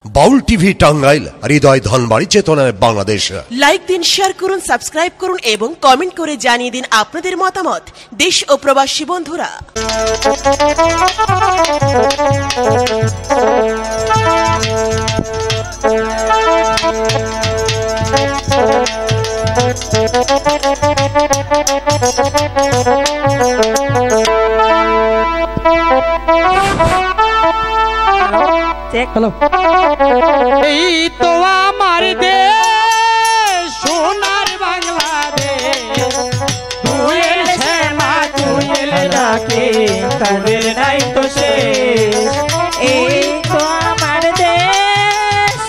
বাউল TV Tangail, হৃদয় ধনবাড়ি, চেতনায় Bangladesh. Like দিন, share করুন, সাবস্ক্রাইব করুন এবং কমেন্ট করে জানিয়ে দিন আপনাদের মতামত। দেশ ও প্রবাসী বন্ধুরা, এই তো আমার দেশ, সোনার বাংলাদেশ। দুয়েল শ্যামা দুয়েল ডাকে, কাদের নাই তো শেষ। এই তো আমার দেশ।